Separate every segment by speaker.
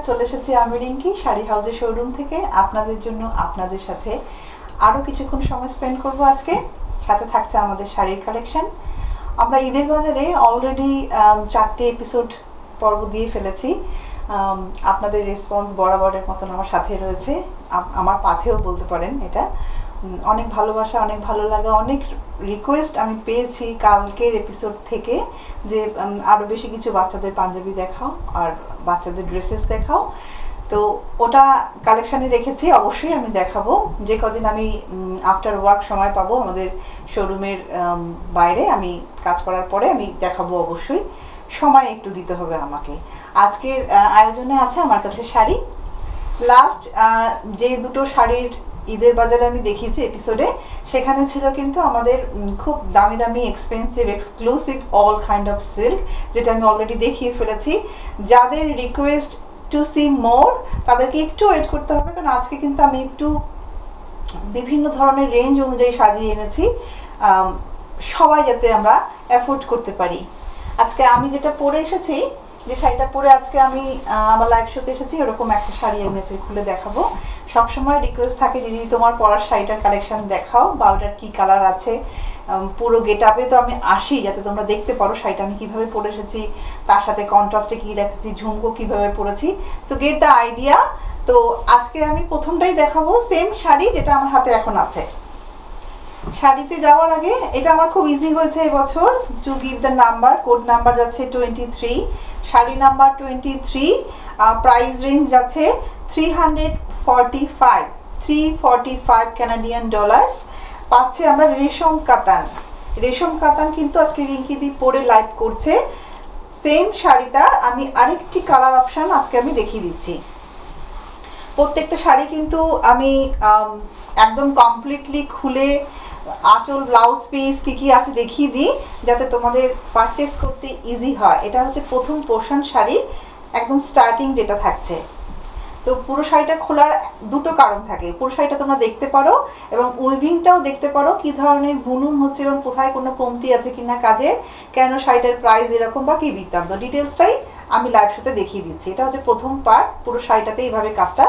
Speaker 1: চলে এসেছি আমি রিঙ্কি শাড়ি হাউসের শোরুম থেকে আপনাদের জন্য আপনাদের সাথে আরও কিছুক্ষণ সময় স্পেন্ড করব। আজকে সাথে থাকছে আমাদের শাড়ির কালেকশন। আমরা ঈদের বাজারে অলরেডি 4টে এপিসোড পর্ব দিয়ে ফেলেছি। আপনাদের রেসপন্স বরাবরের মতন আমার সাথে রয়েছে, আমার পাথেও বলতে পারেন। এটা অনেক ভালোবাসা, অনেক ভালো লাগা, অনেক রিকোয়েস্ট আমি পেয়েছি কালকের এপিসোড থেকে যে আরও বেশি কিছু বাচ্চাদের পাঞ্জাবি দেখাও আর বাচ্চাদের ড্রেসেস দেখাও। তো ওটা কালেকশানে রেখেছি, অবশ্যই আমি দেখাবো। যে কদিন আমি আফটার ওয়ার্ক সময় পাবো আমাদের শোরুমের বাইরে আমি কাজ করার পরে আমি দেখাবো। অবশ্যই সময় একটু দিতে হবে আমাকে। আজকের আয়োজনে আছে আমার কাছে শাড়ি। লাস্ট যে দুটো শাড়ির ঈদের বাজারে আমি দেখিয়েছি এপিসোডে, সেখানে ছিল কিন্তু আমাদের খুব দামি দামি expensive exclusive all kind of silk, যেটা আমি অলরেডি দেখিয়ে ফেলেছি। যাদের রিকোয়েস্ট টু সি মোর তাদেরকে একটু ওয়েট করতে হবে, কারণ আজকে কিন্তু আমি একটু বিভিন্ন ধরনের রেঞ্জ অনুযায়ী সাজিয়ে এনেছি, সবাই যাতে আমরা অ্যাফোর্ড করতে পারি। আজকে আমি যেটা পরে এসেছি, যে শাড়িটা পরে আজকে আমি আমার লাইভ শোতে এসেছি, ওরকম একটা শাড়ি আমি খুলে দেখাবো। সবসময় রিকোয়েস্ট থাকে দিদি তোমার পরার শাড়িটার কালেকশন দেখাও, বা ওটার কী কালার আছে, পুরো গেট আপে তো আমি আসি যাতে তোমরা দেখতে পারো শাড়িটা আমি কীভাবে পরে এসেছি, তার সাথে কন্ট্রাস্টে কী রেখেছি, ঝুমকো কীভাবে পরেছি, সো গেট দ্য আইডিয়া। তো আজকে আমি প্রথমটাই দেখাবো সেম শাড়ি যেটা আমার হাতে এখন আছে। শাড়িতে যাওয়ার আগে এটা আমার খুব ইজি হয়েছে এবছর to give the number. Code number যাচ্ছে 23, শাড়ি নাম্বার 23, প্রাইস রেঞ্জ যাচ্ছে 345 কানাডিয়ান ডলার্স। পাচ্ছে আমরা রেশম কাতান। রেশম কাতান কিন্তু আজকে রিঙ্কিদি পরে লাইভ করছে। সেম শাড়িটার আমি আরেকটি কালার অপশান আজকে আমি দেখিয়ে দিচ্ছি। প্রত্যেকটা শাড়ি কিন্তু আমি একদম কমপ্লিটলি খুলে আঁচল, ব্লাউজ পিস কী কী আছে দেখিয়ে দিই, যাতে তোমাদের পারচেস করতে ইজি হয়। এটা হচ্ছে প্রথম পোর্শন শাড়ির একদম স্টার্টিং যেটা থাকছে। তো পুরো শাড়িটা খোলার দুটো কারণ থাকে, পুরো শাড়িটা তোমরা দেখতে পারো এবং উইভিংটাও দেখতে পারো কী ধরনের বুনন হচ্ছে এবং কোথায় কোনো কমতি আছে কিনা কাজে, কেন শাড়িটার প্রাইস এরকম বা কী বৃত্তান্ত, ডিটেলসটাই আমি লাইভ শোতে দেখিয়ে দিচ্ছি। এটা হচ্ছে প্রথম পার্ট, পুরো শাড়িটাতে এইভাবে কাজটা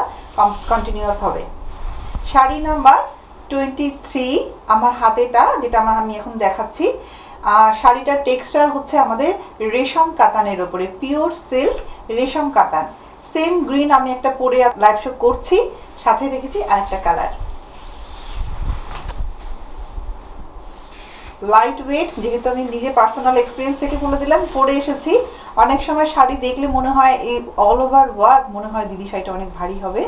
Speaker 1: কন্টিনিউয়াস হবে। শাড়ি নাম্বার 23 আমার হাতেটা, যেটা আমি এখন দেখাচ্ছি। শাড়িটার টেক্সচার হচ্ছে আমাদের রেশম কাতানের ওপরে, পিওর সিল্ক রেশম কাতান। সেম গ্রিন আমি একটা পরে লাইভ শো করছি, সাথে রেখেছি আরেকটা কালার। লাইট ওয়েট, যেহেতু আমি নিজে পার্সোনাল এক্সপিরিয়েন্স থেকে বলে দিলাম, পরে এসেছি। অনেক সময় শাড়ি দেখলে মনে হয় এই অল ওভার ওয়ার্ল্ড মনে হয় দিদি শাড়িটা অনেক ভারী হবে।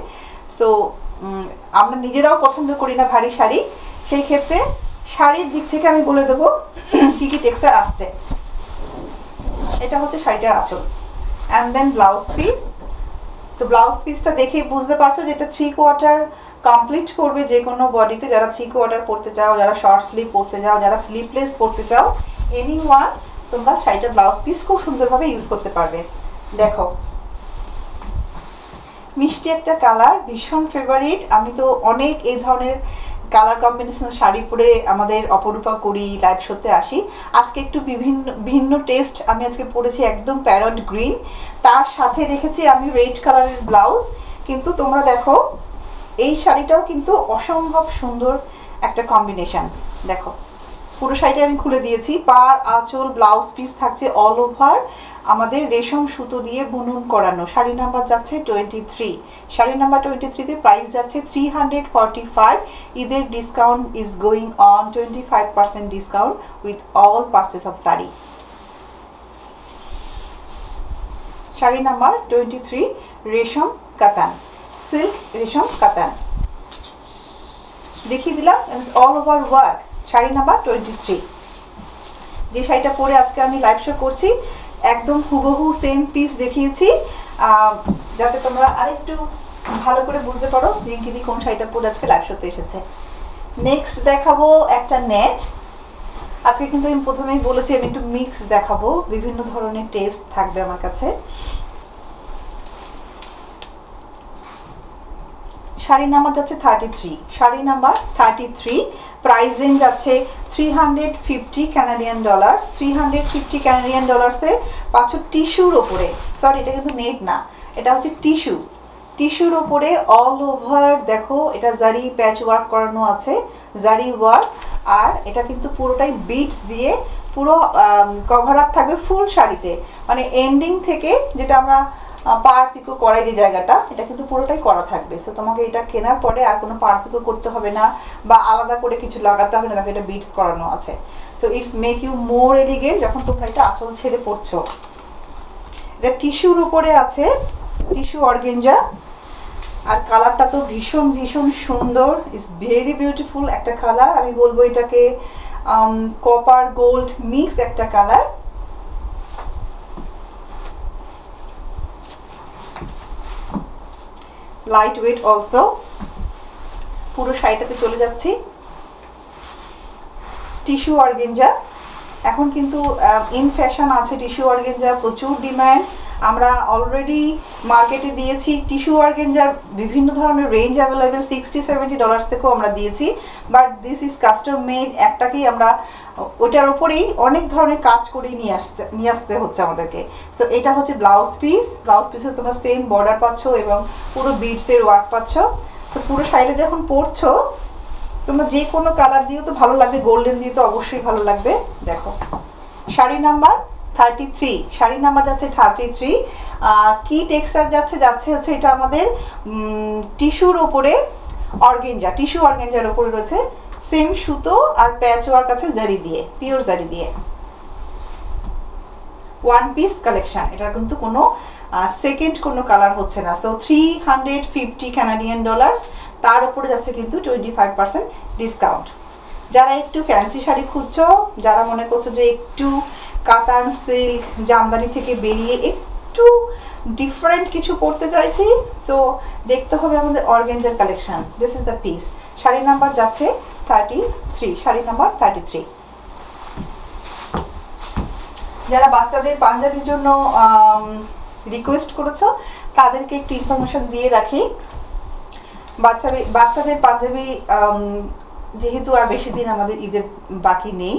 Speaker 1: সো আমরা নিজেরাও পছন্দ করি না ভারী শাড়ি, সেই ক্ষেত্রে শাড়ির দিক থেকে আমি বলে দেবো কী কী টেক্সচার আসছে। এটা হচ্ছে শাড়িটার আঁচল, অ্যান্ড দেন ব্লাউজ পিস। তো ব্লাউজ পিসটা দেখেই বুঝতে পারছো যে এটা 3/4 কমপ্লিট করবে যে কোনো বডিতে। যারা 3/4 পরতে চাও, যারা শর্ট স্লিভ পরতে চাও, যারা স্লিভলেস পরতে চাও, এনি ওয়ান তোমরা শাড়িটার ব্লাউজ পিস খুব সুন্দরভাবে ইউজ করতে পারবে। দেখো মিষ্টি একটা কালার, ভীষণ ফেভারিট। আমি তো অনেক এই ধরনের কালার কম্বিনেশনের শাড়ি পরে আমাদের অপরূপা করি, লাইভ শোতে আসি। আজকে একটু ভিন্ন টেস্ট আমি আজকে পরেছি, একদম প্যারট গ্রিন, তার সাথে রেখেছি আমি রেড কালারের ব্লাউজ। কিন্তু তোমরা দেখো এই শাড়িটাও কিন্তু অসম্ভব সুন্দর একটা কম্বিনেশনস। দেখো পুরো শাড়িটা আমি খুলে দিয়েছি, পার আঁচল ব্লাউজ পিস থাকছে অল ওভার আমাদের রেশম সুতো দিয়ে বুনন করানো। শাড়ি নাম্বার যাচ্ছে 23, শাড়ি নাম্বার 23তে প্রাইস যাচ্ছে 345। ঈদের discount is going on 25% discount with all purchase of sari. Sari number 23 রেশম কাতান, সিল্ক রেশম কাতান দেখিয়ে দিলাম, all over work. Sari number 23, যে শাড়িটা পরে আজকে আমি লাইভ শো করছি, একদম হুবহু সেম পিস দেখিয়েছি, যাতে তোমরা আরেকটু ভালো করে বুঝতে পারো রিঙ্কিদি কোন শাড়িটা পরে আজকে লাইভ শোতে এসেছে। নেক্সট দেখাবো একটা নেট। আজকে কিন্তু আমি প্রথমেই বলেছি আমি একটু মিক্স দেখাবো, বিভিন্ন ধরনের টেস্ট থাকবে আমার কাছে। শাড়ি নাম্বার যাচ্ছে 33, শাড়ি নাম্বার 33, প্রাইস রেঞ্জ যাচ্ছে 350 কানাডিয়ান ডলার্স। 350 কানাডিয়ান ডলার্সে পাচ্ছ টিস্যুর ওপরে, সরি এটা কিন্তু নেট না, এটা হচ্ছে টিস্যু, টিস্যুর উপরে অল ওভার দেখো এটা জারি প্যাচ ওয়ার্ক করানো আছে, জারি ওয়ার্ক। আর এটা কিন্তু পুরোটাই বিটস দিয়ে পুরো কভার আপ থাকবে ফুল শাড়িতে, মানে এন্ডিং থেকে যেটা আমরা পার পিকো করাই যে জায়গাটা, এটা কিন্তু পুরোটাই করা থাকবে। সো তোমাকে এটা কেনার পরে আর কোনো পার পিকো করতে হবে না বা আলাদা করে কিছু লাগাতে হবে না, দেখো এটা বিটস করানো আছে। So it's make you more elegant যখন তোমরা এটা আঁচল ছেড়ে পড়ছো। এটা টিস্যুর উপরে আছে, টিস্যু অর্গেঞ্জা, আর কালারটা তো ভীষণ ভীষণ সুন্দর, ইটস ভেরি বিউটিফুল একটা কালার। আমি বলবো এটাকে কপার গোল্ড মিক্স একটা কালার। Light weight also. পুরো শাড়িটাতে চলে যাচ্ছি। টিস্যু অর্গেঞ্জা এখন কিন্তু ইন ফ্যাশন আছে, টিস্যু অর্গেঞ্জা প্রচুর ডিমান্ড। আমরা অলরেডি মার্কেটে দিয়েছি টিস্যু অর্গেঞ্জার বিভিন্ন ধরনের রেঞ্জ অ্যাভেলেবেল, $60-70 থেকেও আমরা দিয়েছি। But this is custom made, একটাকেই আমরা ওটার ওপরেই অনেক ধরনের কাজ করেই নিয়ে আসতে হচ্ছে আমাদেরকে। সো এটা হচ্ছে ব্লাউজ পিস, ব্লাউজ পিসে তোমরা সেম বর্ডার পাচ্ছ এবং পুরো বিটসের ওয়ার্ক পাচ্ছ। তো পুরো শাড়িটা যখন পরছো তোমরা যে কোনো কালার দিয়েও তো ভালো লাগবে, গোল্ডেন দিয়ে তো অবশ্যই ভালো লাগবে। দেখো শাড়ি নাম্বার 33, শাড়ি নাম্বার যাচ্ছে 33। কি টেক্সচার যাচ্ছে হচ্ছে এটা আমাদের টিস্যুর ওপরে অর্গেঞ্জা, টিস্যু অর্গেঞ্জার ওপরে রয়েছে সেম সুতো আর প্যাচ ওয়ার্ক আছে জারি দিয়ে, পিওর জারি দিয়ে। ওয়ান পিস কালেকশন, এটার কিন্তু কোনো সেকেন্ড কোনো কালার হচ্ছে না। সো $350 তার উপরে যাচ্ছে কিন্তু 25% ডিসকাউন্ট। যারা একটু ফ্যান্সি শাড়ি খুঁজছো, যারা মনে করছো যে একটু কাতান সিল্ক জামদানি থেকে বেরিয়ে একটু ডিফারেন্ট কিছু পড়তে চাইছি, সো দেখতে হবে আমাদের organiser collection. This is the piece. Sari number যাচ্ছে 33, শাড়ি নাম্বার 33। যারা বাচ্চাদের পাঞ্জাবির জন্য রিকোয়েস্ট করেছো তাদেরকে একটু ইনফরমেশন দিয়ে রাখি। বাচ্চাদের পাঞ্জাবি যেহেতু আর বেশি দিন আমাদের ঈদের বাকি নেই,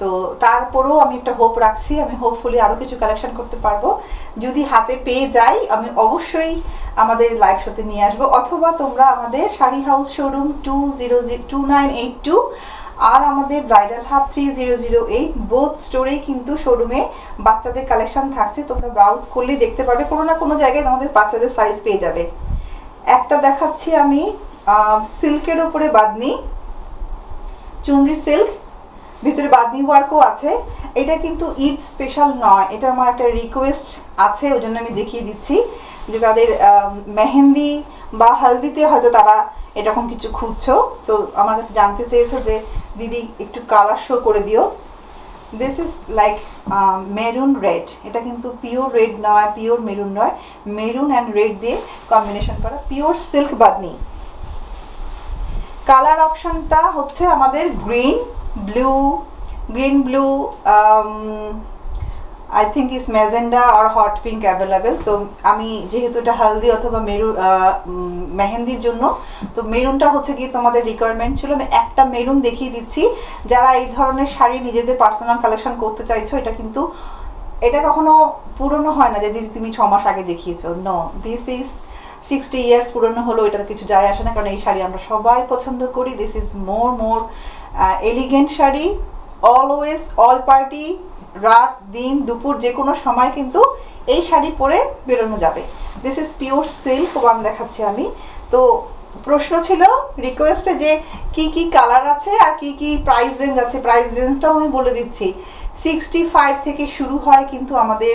Speaker 1: তো তারপরেও আমি একটা হোপ রাখছি, আমি হোপফুলি আরও কিছু কালেকশন করতে পারবো। যদি হাতে পেয়ে যাই আমি অবশ্যই আমাদের লাইভ শোতে নিয়ে আসবো, অথবা তোমরা আমাদের শাড়ি হাউস শোরুম 2982 আর আমাদের ব্রাইডাল হাব 3008 বোথ স্টোরেই কিন্তু শোরুমে বাচ্চাদের কালেকশন থাকছে। তোমরা ব্রাউজ করলেই দেখতে পাবে, কোনো না কোনো জায়গায় আমাদের বাচ্চাদের সাইজ পেয়ে যাবে। একটা দেখাচ্ছি আমি সিল্কের উপরে বাদনি, চুনরি সিল্ক, ভিতরে বাদনি ওয়ার্কও আছে। এটা কিন্তু ঈদ স্পেশাল নয়, এটা আমার একটা রিকোয়েস্ট আছে, ওই জন্য আমি দেখিয়ে দিচ্ছি যে তাদের মেহেন্দি বা হালদিতে হয়তো তারা এরকম কিছু খুঁজছো। সো আমার কাছে জানতে চেয়েছো যে দিদি একটু কালার শো করে দিও। This is like maroon red, এটা কিন্তু পিওর রেড নয়, পিওর মেরুন নয়, মেরুন অ্যান্ড রেড দিয়ে কম্বিনেশন করা পিওর সিল্ক বাদনি। কালার অপশনটা হচ্ছে আমাদের green blue, I think is magenta আর হট পিঙ্ক অ্যাভেলেবেল। সো আমি যেহেতু এটা হালদি অথবা মেহেন্দির জন্য, তো মেরুনটা হচ্ছে কি তোমাদের রিকোয়ারমেন্ট ছিল, আমি একটা মেরুন দেখিয়ে দিচ্ছি। যারা এই ধরনের শাড়ি নিজেদের পার্সোনাল কালেকশন করতে চাইছো, এটা কিন্তু এটা কখনো পুরনো হয় না যে দিদি তুমি 6 মাস আগে দেখিয়েছো, নো, দিস ইজ 60 ইয়ার্স পুরনো হলো এটার কিছু যায় আসে না, কারণ এই শাড়ি আমরা সবাই পছন্দ করি। This is more elegant sari, always all party, রাত দিন দুপুর যে কোনো সময় কিন্তু এই শাড়ি পরে বেরোনো যাবে। This is pure silk one দেখাচ্ছি আমি। তো প্রশ্ন ছিল রিকোয়েস্টে যে কি কি কালার আছে আর কি কি প্রাইস রেঞ্জ আছে, প্রাইস রেঞ্জটাও আমি বলে দিচ্ছি। 65 থেকে শুরু হয় কিন্তু আমাদের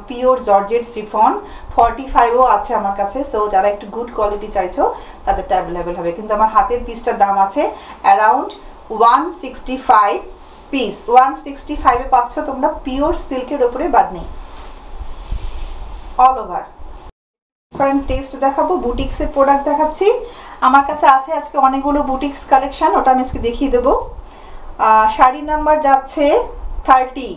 Speaker 1: পিওর জর্জেট শিফন, 45ও আছে আমার কাছে। সো যারা একটু গুড কোয়ালিটি চাইছো তাদেরটা অ্যাভেলেবেল হবে, কিন্তু আমার হাতের পিসটার দাম আছে অ্যারাউন্ড 165 পিস। 165-এ পাচ্ছ তোমরা পিওর সিল্কের ওপরে বাদনি অল ওভার। কারণ টেস্ট দেখাবো, বুটিক্সের প্রোডাক্ট দেখাচ্ছি। আমার কাছে আছে আজকে অনেকগুলো বুটিক্স কালেকশন, ওটা আমি আজকে দেখিয়ে দেবো। শাড়ি নাম্বার যাচ্ছে 30,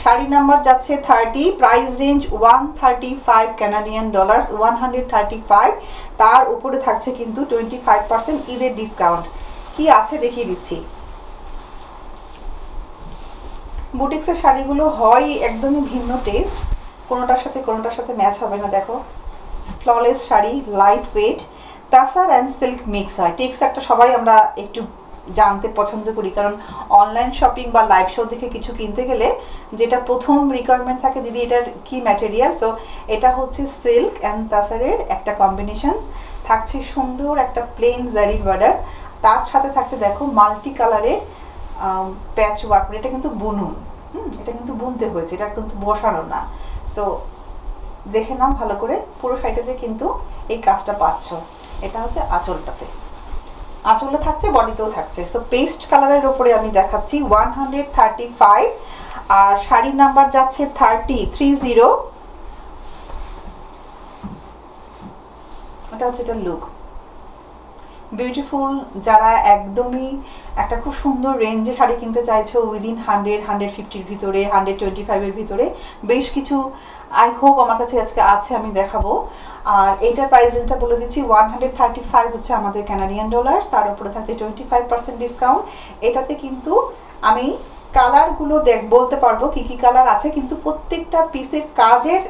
Speaker 1: শাড়ি নাম্বার যাচ্ছে 30, প্রাইস রেঞ্জ $135 কানাডিয়ান, 135। তার উপরে থাকছে কিন্তু 25% ঈদের ডিসকাউন্ট। কি আছে দেখিয়ে দিচ্ছি। বুটিক্সের শাড়িগুলো হয় একদমই ভিন্ন টেস্ট, কোনোটার সাথে ম্যাচ হবে না। দেখো flawless sari, light weight, তাসার and silk mix হয়। টেক্সচারটা সবাই আমরা একটু জানতে পছন্দ করি, কারণ অনলাইন শপিং বা লাইভ শো দেখে কিছু কিনতে গেলে যেটা প্রথম রিকোয়ারমেন্ট থাকে, দিদি এটার কি ম্যাটেরিয়াল। সো এটা হচ্ছে সিল্ক অ্যান্ড তাসারের একটা কম্বিনেশন। থাকছে সুন্দর একটা প্লেন জারি বর্ডার, তার সাথে থাকছে দেখো মাল্টি কালারের প্যাচ ওয়ার্ক। এটা কিন্তু বুনুন, এটা কিন্তু বুনতে হয়েছে, এটা কিন্তু বসানো না। সো দেখে নাও ভালো করে, পুরো শাড়িটাতে কিন্তু এই কাজটা পাচ্ছ। এটা হচ্ছে আঁচলটাতে, আঁচলে থাকছে, বডিতেও থাকছে। সো পেস্ট কালারের ওপরে আমি দেখাচ্ছি 135, আর শাড়ির নাম্বার যাচ্ছে 30। এটা হচ্ছে এটা লুক বিউটিফুল। যারা একদমই একটা খুব সুন্দর রেঞ্জে শাড়ি কিনতে চাইছো, উইদিন 100-150-র ভিতরে, 125-এর ভিতরে বেশ কিছু আই হোপ আমার কাছে আজকে আছে, আমি দেখাবো। আর এইটার প্রাইস রেঞ্জটা বলে দিচ্ছি, 135 হচ্ছে আমাদের কানাডিয়ান ডলার, তার উপরে থাকছে 25% ডিসকাউন্ট। এটাতে কিন্তু আমি কালারগুলো বলতে পারবো কি কি কালার আছে, কিন্তু প্রত্যেকটা পিসের কাজের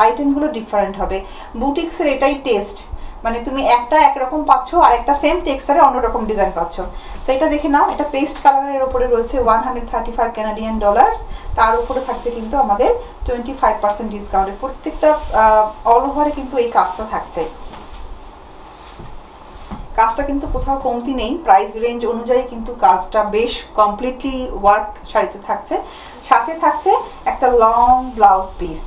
Speaker 1: আইটেমগুলো ডিফারেন্ট হবে। বুটিক্সের এটাই টেস্ট, মানে তুমি একটা একরকম পাচ্ছ আর একটা সেম টেক্সচারে অন্যরকম ডিজাইন পাচ্ছ। তো এটা দেখে নাও, এটা পেস্ট কালারের উপরে রয়েছে 135 কানাডিয়ান ডলার, তার উপরে থাকছে কিন্তু আমাদের 25% ডিসকাউন্টে। প্রত্যেকটা অল ওভারে কিন্তু এই কাজটা থাকছে, কাজটা কিন্তু কোথাও কমতি নেই। প্রাইস রেঞ্জ অনুযায়ী কিন্তু কাজটা বেশ কমপ্লিটলি ওয়ার্ক শাড়িতে থাকছে। সাথে থাকছে একটা long blouse piece.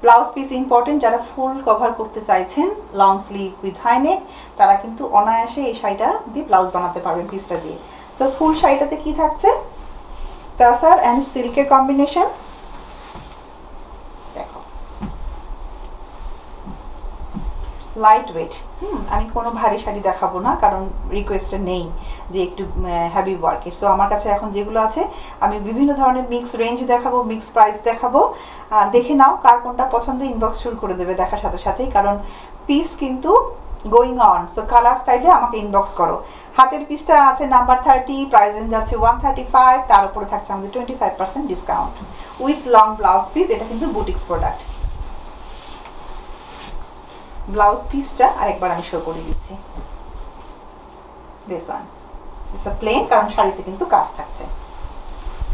Speaker 1: Blouse piece important, যারা ফুল কভার করতে চাইছেন long sleeve with high neck, তারা কিন্তু অনায়াসে এই শাড়িটা দিয়ে ব্লাউজ বানাতে পারবেন পিসটা দিয়ে। সো ফুল শাড়িটাতে কি থাকছে, তাসার অ্যান্ড সিল্কের কম্বিনেশন। দেখো লাইট ওয়েট। আমি কোনো ভারী শাড়ি দেখাবো না, কারণ রিকোয়েস্টে নেই যে একটু হেভি ওয়ার্কের। সো আমার কাছে এখন যেগুলো আছে, আমি বিভিন্ন ধরনের মিক্স রেঞ্জ দেখাবো, মিক্স প্রাইস দেখাবো। দেখে নাও কার কোনটা পছন্দ, ইনবক্স শুরু করে দেবে দেখার সাথে সাথেই, কারণ পিস কিন্তু গোয়িং অন। সো কালার চাইলে আমাকে ইনবক্স করো। হাতের পিসটা আছে নাম্বার 30, প্রাইস রেঞ্জ আছে 135, তার উপরে থাকছে আমাদের 25% discount with long blouse piece. এটা কিন্তু বুটিক্স প্রোডাক্ট। ব্লাউজ পিসটা আরেকবার আমি শো করে দিচ্ছি, this one it's a plain, কারণ শাড়িতে কিন্তু কাজ থাকছে।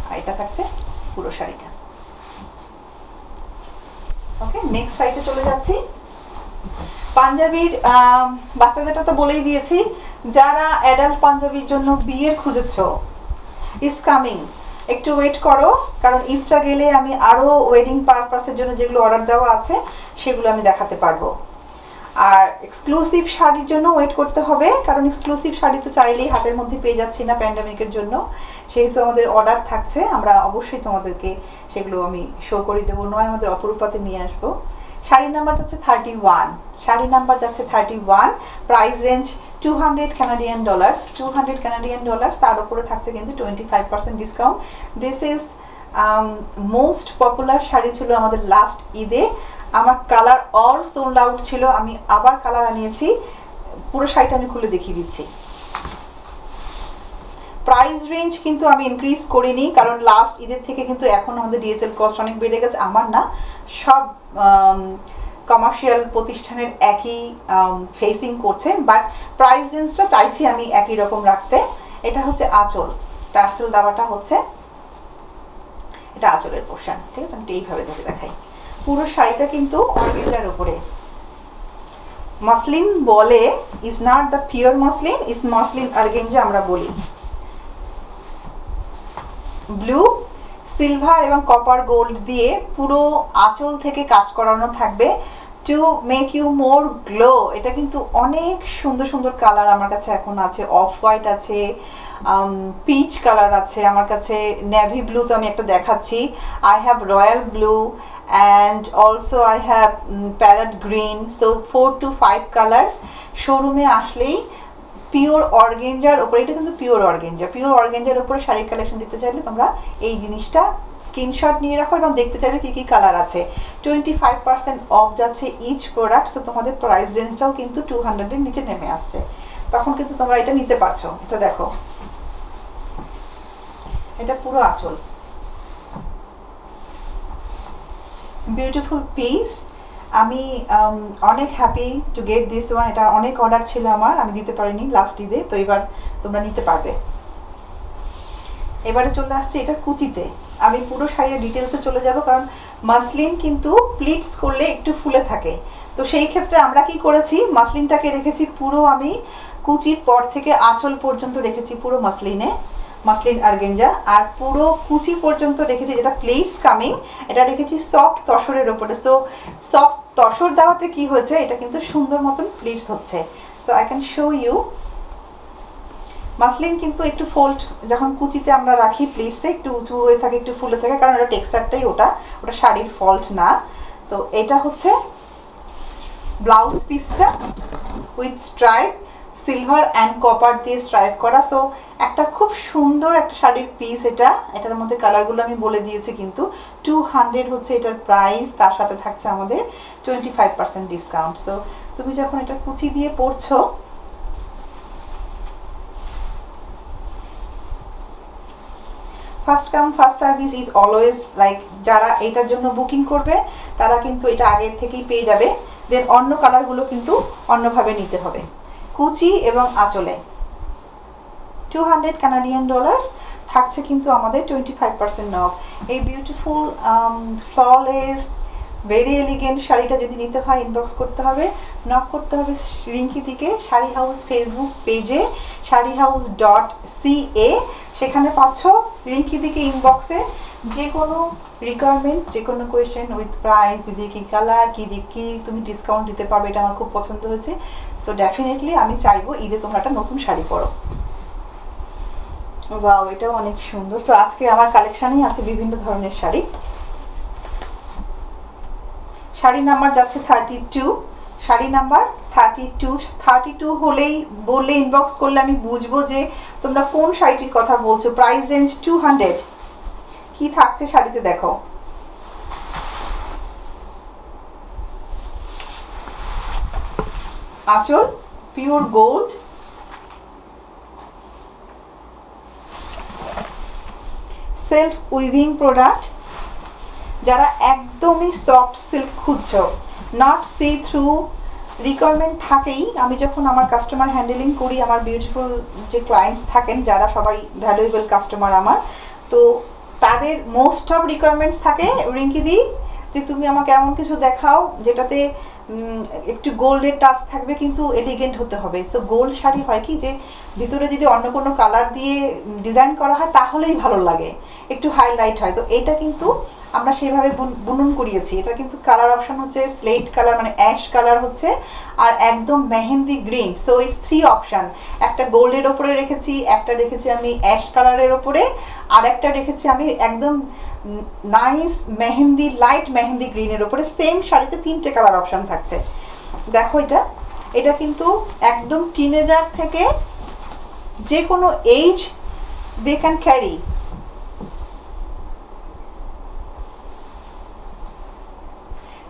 Speaker 1: আর এটা থাকছে পুরো শাড়িটা। ওকে, নেক্সট শাড়িতে চলে যাচ্ছি। পাঞ্জাবির বাচ্চাদেরটা তো বলেই দিয়েছি, যারা অ্যাডাল্ট পাঞ্জাবির জন্য বিয়ের খুঁজেছ, ইজ কামিং। একটু ওয়েট করো, কারণ ঈদটা গেলে আমি আরও ওয়েডিং পারপাসের জন্য যেগুলো অর্ডার দেওয়া আছে সেগুলো আমি দেখাতে পারবো। আর এক্সক্লুসিভ শাড়ির জন্য ওয়েট করতে হবে, কারণ এক্সক্লুসিভ শাড়ি তো চাইলেই হাতের মধ্যে পেয়ে যাচ্ছি না প্যান্ডামিকের জন্য, সেহেতু আমাদের অর্ডার থাকছে। আমরা অবশ্যই তোমাদেরকে সেগুলো আমি শো করে দেবো, নয় আমাদের অপরূপাতে নিয়ে আসবো। শাড়ির নাম্বার যাচ্ছে 31, শাড়ির নাম্বার যাচ্ছে 31, price range 200 Canadian dollar, 200 Canadian dollar, তার উপরে থাকছে কিন্তু 25% discount. This is most popular sari ছিল আমাদের লাস্ট ঈদে। আমার কালার অল সোল্ড আউট ছিল, আমি আবার কালার আনিয়েছি। পুরো শাড়িটা আমি খুলে দেখিয়ে দিচ্ছি। প্রাইস রেঞ্জ কিন্তু আমি ইনক্রিজ করিনি, কারণ লাস্ট ঈদের থেকে কিন্তু এখন আমাদের ডিএচএল কস্ট অনেক বেড়ে গেছে। আমার না, সব কমার্শিয়াল প্রতিষ্ঠানের একই ফেসিং করছে, বাট প্রাইস রেঞ্জটা চাইছি আমি একই রকম রাখতে। এটা হচ্ছে আঁচল, টার্সেল দেওয়াটা হচ্ছে এটা আঁচলের পোর্শন, ঠিক আছে। আমি এইভাবে ধরে দেখাই। পুরো শাড়িটা কিন্তু অর্গেঞ্জার উপরে। মসলিন বলে, is not the pure muslin, is muslin organza আমরা বলি। ব্লু, সিলভার এবং কপার গোল্ড দিয়ে পুরো আঁচল থেকে কাজ করানো থাকবে to make you more glow. এটা কিন্তু অনেক সুন্দর সুন্দর কালার আমার কাছে এখন আছে। অফ হোয়াইট আছে, পিচ কালার আছে আমার কাছে, নেভি ব্লু তো আমি একটা দেখাচ্ছি, I have royal blue and also I have parrot green. So 4 to 5 colours. শোরুমে আসলেই পিওর অর্গেঞ্জার ওপরে, এটা কিন্তু পিওর অর্গেঞ্জা, পিওর অর্গেঞ্জার উপরে শাড়ির কালেকশন দেখতে চাইলে তোমরা এই জিনিসটা স্ক্রিনশট নিয়ে রাখো এবং দেখতে চাইলে কী কী কালার আছে। 25% অফ যাচ্ছে ইচ প্রোডাক্ট। সো তোমাদের প্রাইস রেঞ্জটাও কিন্তু 200-এর নিচে নেমে আসছে, তখন কিন্তু তোমরা এটা নিতে পারছো। এটা দেখো, এটা পুরো আঁচল, বিউটিফুল পিস। আমি অনেক happy to get this one. এটা অনেক অর্ডার ছিল আমার, আমি দিতে পারিনি লাস্ট ঈদে, তো এবার তোমরা নিতে পারবে। এবারে চলে আসছি এটা কুচিতে। আমি পুরো শাড়ির ডিটেলসে চলে যাব, কারণ মাসলিন কিন্তু প্লিটস করলে একটু ফুলে থাকে, তো সেই ক্ষেত্রে আমরা কি করেছি, মাসলিনটাকে রেখেছি পুরো, আমি কুচির পর থেকে আঁচল পর্যন্ত রেখেছি পুরো মাসলিন অর্গানজা, আর পুরো কুচি পর্যন্ত রেখেছি যেটা প্লিটস কামিং, এটা রেখেছি সফট তসরের ওপরে। সো সফট তসর দেওয়াতে কি হয়েছে, এটা কিন্তু সুন্দর মতন প্লিটস হচ্ছে। So I can show you. Muslin কিন্তু একটু ফোল্ড যখন কুচিতে আমরা রাখি প্লিটসে একটু উঁচু হয়ে থাকে, একটু ফুলে থাকে, কারণ এটা টেক্সচারটাই ওটা শাড়ির ফল্ট না। তো এটা হচ্ছে ব্লাউজ পিসটা with stripe, silver and copper দিয়ে স্ট্রাইপ করা। সো একটা খুব সুন্দর একটা শাড়ির পিস এটা। এটার মধ্যে কালারগুলো আমি বলে দিয়েছি, কিন্তু 200 হচ্ছে এটার প্রাইস, তার সাথে থাকছে আমাদের 25% ডিসকাউন্ট। সো তুমি যখন এটা কুচি দিয়ে পরছো, first come first service is always like, যারা এটার জন্য বুকিং করবে তারা কিন্তু এটা আগের থেকেই পেয়ে যাবে। দেন অন্য কালারগুলো কিন্তু অন্যভাবে নিতে হবে। কুচি এবং আঁচলে $200 কানাডিয়ান ডলার্স থাকছে কিন্তু আমাদের 25% অফ। এই বিউটিফুল ফ্ললেস ভেরি এলিগেন্ট শাড়িটা যদি নিতে হয়, ইনবক্স করতে হবে, নক করতে হবে রিঙ্কিদিকে শাড়ি হাউস ফেসবুক পেজে shadyhouse.ca, সেখানে পাচ্ছ রিঙ্কিদিকে ইনবক্সে যে কোনো রিকোয়ারমেন্ট, যে কোনো কোয়েশ্চেন উইথ প্রাইস, দিদি কি কালার, কি তুমি ডিসকাউন্ট দিতে পারবে, এটা আমার খুব পছন্দ হয়েছে। সো ডেফিনেটলি আমি চাইবো ঈদে তোমরা একটা নতুন শাড়ি পরো। ওয়াও, এটাও অনেক সুন্দর। সো আজকে আমার কালেকশনেই আছে বিভিন্ন ধরনের শাড়ি। শাড়ি নাম্বার যাচ্ছে 32, শাড়ি নাম্বার 32 হলেই বললে ইনবক্স করলে আমি বুঝবো যে তোমরা কোন শাড়িটির কথা বলছো। Price range 200। কি থাকছে শাড়িতে দেখো, আঁচল pure gold, self weaving product. যারা একদমই সফট সিল্ক খুঁজছো, নট সি থ্রু, রিকোয়ারমেন্ট থাকেই। আমি যখন আমার কাস্টমার হ্যান্ডেলিং করি, আমার বিউটিফুল যে ক্লায়েন্টস থাকেন যারা সবাই ভ্যালুয়েবল কাস্টমার আমার, তো তাদের মোস্ট অফ রিকোয়ারমেন্টস থাকে রিঙ্কিদি যে তুমি আমাকে এমন কিছু দেখাও যেটাতে একটু গোল্ডের টাচ থাকবে কিন্তু এলিগেন্ট হতে হবে। সো গোল্ড শাড়ি হয় কি যে ভিতরে যদি অন্য কোনো কালার দিয়ে ডিজাইন করা হয় তাহলেই ভালো লাগে, একটু হাইলাইট হয়। তো এটা কিন্তু আমরা সেভাবে বুনন করিয়েছি। এটা কিন্তু কালার অপশন হচ্ছে স্লেট কালার, মানে অ্যাশ কালার হচ্ছে, আর একদম mehendi green. So is 3 option, একটা গোল্ডের ওপরে রেখেছি, একটা রেখেছি আমি অ্যাশ কালারের ওপরে, আর একটা রেখেছি আমি একদম নাইস মেহেন্দি, লাইট মেহেন্দি গ্রিনের ওপরে। সেম শাড়িতে 3টে কালার অপশন থাকছে। দেখো এটা কিন্তু একদম টিনেজার থেকে যে কোনো age they can carry.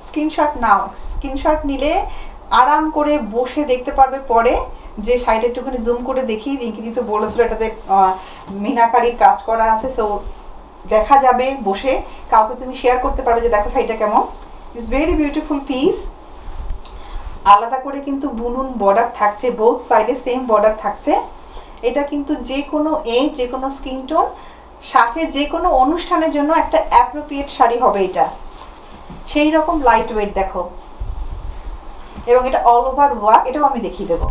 Speaker 1: Screenshot নাও, স্ক্রিনশট নিলে আরাম করে বসে দেখতে পারবে। পরে যে শাড়িটা একটুখানি জুম করে দেখি, রিঙ্কিদি তো বলেছিল এটাতে মিনাকারির কাজ করা আছে, সো দেখা যাবে বসে, কাউকে তুমি শেয়ার করতে পারবে যে দেখো শাড়িটা কেমন। It's very beautiful piece. আলাদা করে কিন্তু বুনুন বর্ডার থাকছে, বোথ সাইডে সেম বর্ডার থাকছে। এটা কিন্তু যে কোনো এজ, যে কোনো স্কিন টোন, সাথে যে কোনো অনুষ্ঠানের জন্য একটা অ্যাপ্রোপ্রিয়েট শাড়ি হবে এটা। সেই রকম লাইট ওয়েট দেখো, এবং এটা অল ওভার ওয়ার্ক, এটাও আমি দেখিয়ে দেবো।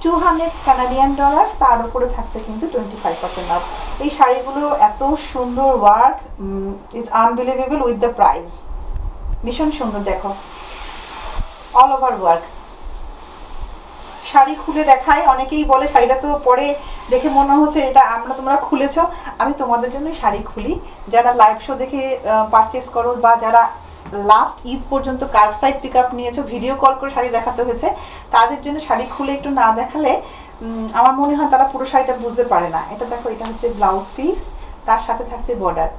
Speaker 1: 200 কানাডিয়ান ডলার, তার উপরে থাকছে কিন্তু 25% অফ। এই শাড়িগুলো এত সুন্দর, work is unbelievable with the price. ভীষণ সুন্দর দেখো, অল ওভার ওয়ার্ক। শাড়ি খুলে দেখাই, অনেকেই বলে শাড়িটা তো পরে দেখে মনে হচ্ছে এটা তোমরা খুলেছো। আমি তোমাদের জন্য শাড়ি খুলি, যারা লাইভ শো দেখে পারচেস করো বা যারা লাস্ট ঈদ পর্যন্ত কার্বসাইড পিক আপ নিয়েছো, ভিডিও কল করে শাড়ি দেখাতে হয়েছে, তাদের জন্য শাড়ি খুলে একটু না দেখালে আমার মনে হয় তারা পুরো শাড়িটা বুঝতে পারে না। এটা দেখো, এটা হচ্ছে ব্লাউজ পিস, তার সাথে থাকছে বর্ডার।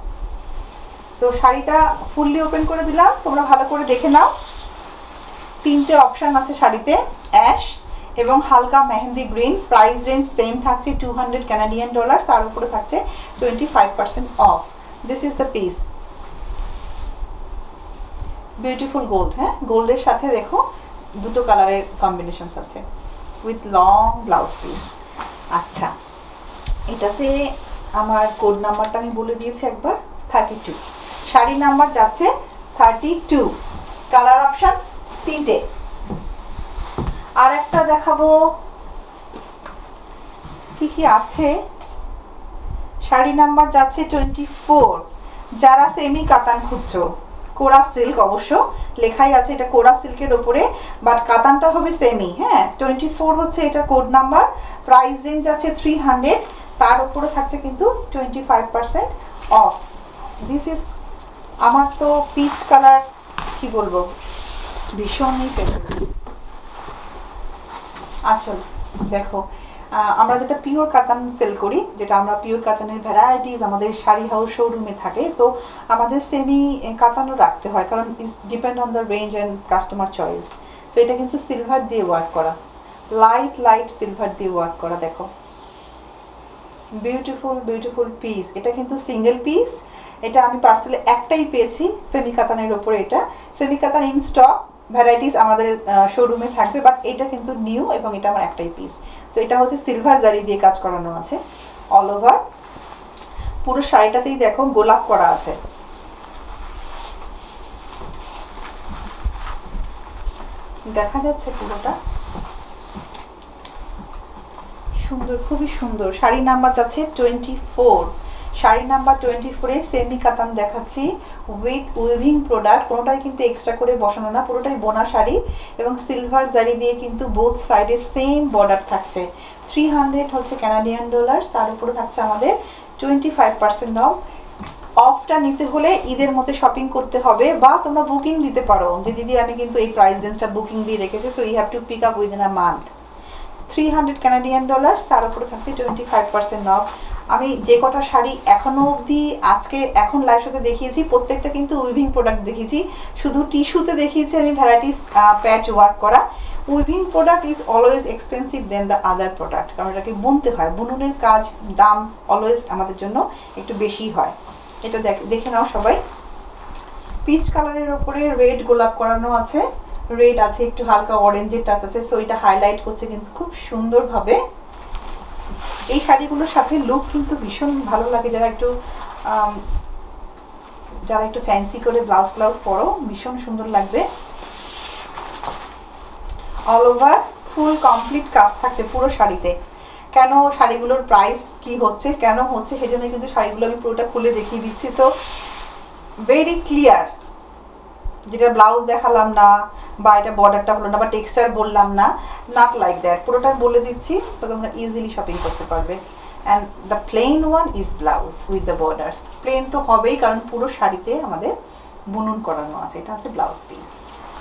Speaker 1: সো শাড়িটা ফুললি ওপেন করে দিলাম, তোমরা ভালো করে দেখে নাও। 3টে অপশান আছে শাড়িতে, অ্যাশ এবং হালকা mehendi green. Price range same থাকছে 200 কানাডিয়ান ডলার, তার উপরে থাকছে 25% off. This is the piece. Beautiful gold, হ্যাঁ গোল্ডের সাথে দেখো দুটো কালারের কম্বিনেশনস আছে উইথ লং ব্লাউজ পিস। আচ্ছা, এটাতে আমার কোড নাম্বারটা আমি বলে দিয়েছি একবার, 32। শাড়ি নাম্বার যাচ্ছে 32, কালার অপশন 3টে। আর একটা দেখাবো কি কি আছে। শাড়ি নাম্বার যাচ্ছে 24, যারা সেমি কাতান খুঁজছো, কোরা সিল্ক, অবশ্য লেখাই আছে এটা কোরা সিল্কের ওপরে, বাট কাতানটা হবে সেমি। হ্যাঁ 24 হচ্ছে এটা কোড নাম্বার। প্রাইস রেঞ্জ আছে 300, তার উপরে থাকছে কিন্তু 25% অফ। দিস ইজ, আমার তো পিচ কালার কি বলবো ভীষণই ফেভারিট। আচ্ছা দেখো, আমরা যেটা পিওর কাতান সেল করি, যেটা আমরা পিওর কাতানের ভ্যারাইটিস আমাদের শাড়ি হাউস শোরুমে থাকে, তো আমাদের সেমি কাতানও রাখতে হয়, কারণ is depend on the range and customer choice. So এটা কিন্তু সিলভার দিয়ে ওয়ার্ক করা, লাইট সিলভার দিয়ে ওয়ার্ক করা। দেখো বিউটিফুল বিউটিফুল পিস। এটা কিন্তু সিঙ্গেল পিস, এটা আমি পার্সেলে একটাই পেয়েছি সেমি কাতানের ওপরে। এটা সেমি কাতান ইন স্টক ভ্যারাইটিস আমাদের শোরুমে থাকবে, বাট এটা কিন্তু নিউ এবং এটা আমার একটাই পিস। তো এটা হচ্ছে সিলভার জারি দিয়ে কাজ করানো আছে অল ওভার। পুরো শাড়িটাতেই দেখো গোলাপ করা আছে। দেখা যাচ্ছে পুরোটা সুন্দর, খুবই সুন্দর। শাড়ি নাম্বার যাচ্ছে 24। শাড়ি নাম্বার 24-এ সেমি কাতান দেখাচ্ছি উইথ উইভিং প্রোডাক্ট, কোনোটাই কিন্তু এক্সট্রা করে বসানো না, পুরোটাই বোনা শাড়ি এবং সিলভার জারি দিয়ে কিন্তু বোথ সাইডে সেম বর্ডার থাকছে। 300 হচ্ছে কানাডিয়ান ডলার, তার উপরে থাকছে আমাদের 25% অফ। অফটা নিতে হলে ঈদের মধ্যে শপিং করতে হবে, বা তোমরা বুকিং দিতে পারো যে দিদি আমি কিন্তু এই প্রাইস রেঞ্জটা বুকিং দিয়ে রেখেছি, so you have to pick up within a month. 300 Canadian dollar, তার উপরে থাকছে 25% অফ। আমি যে কটা শাড়ি এখনো অবধি আজকে এখন লাইভ শোতে দেখিয়েছি, প্রত্যেকটা কিন্তু উইভিং প্রোডাক্ট দেখিয়েছি। শুধু টিস্যুতে দেখিয়েছি আমি ভ্যারাইটিস প্যাচ ওয়ার্ক করা। Weaving product is always expensive than the other product, কারণ এটাকে বুনতে হয়, বুননের কাজ দাম অলওয়েজ আমাদের জন্য একটু বেশি হয়। এটা দেখে নাও সবাই। পিচ কালারের ওপরে রেড গোলাপ করানো আছে, রেড আছে, একটু হালকা অরেঞ্জের টাচ আছে, সো এটা হাইলাইট করছে কিন্তু খুব সুন্দরভাবে। এই শাড়িগুলোর সাথে লুক কিন্তু ভীষণ ভালো লাগে, যারা একটু ফ্যান্সি করে ব্লাউজ পরো ভীষণ সুন্দর লাগবে। অল ওভার ফুল কমপ্লিট কাজ থাকছে পুরো শাড়িতে। কেন শাড়িগুলোর প্রাইস কি হচ্ছে, কেন হচ্ছে, সেই জন্য কিন্তু শাড়িগুলো আমি পুরোটা খুলে দেখিয়ে দিচ্ছি। সো ভেরি ক্লিয়ার, যেটা ব্লাউজ দেখালাম না, বা এটা বর্ডারটা হলো না, বা টেক্সচার বললাম না, নট লাইক দ্যাট, পুরোটা বলে দিচ্ছি, তো তোমরা ইজিলি শপিং করতে পারবে। And the plain one is blouse with the borders. Plain তো হবেই, কারণ পুরো শাড়িতে আমাদের বুনন করানো আছে, এটা হচ্ছে ব্লাউজ পিস।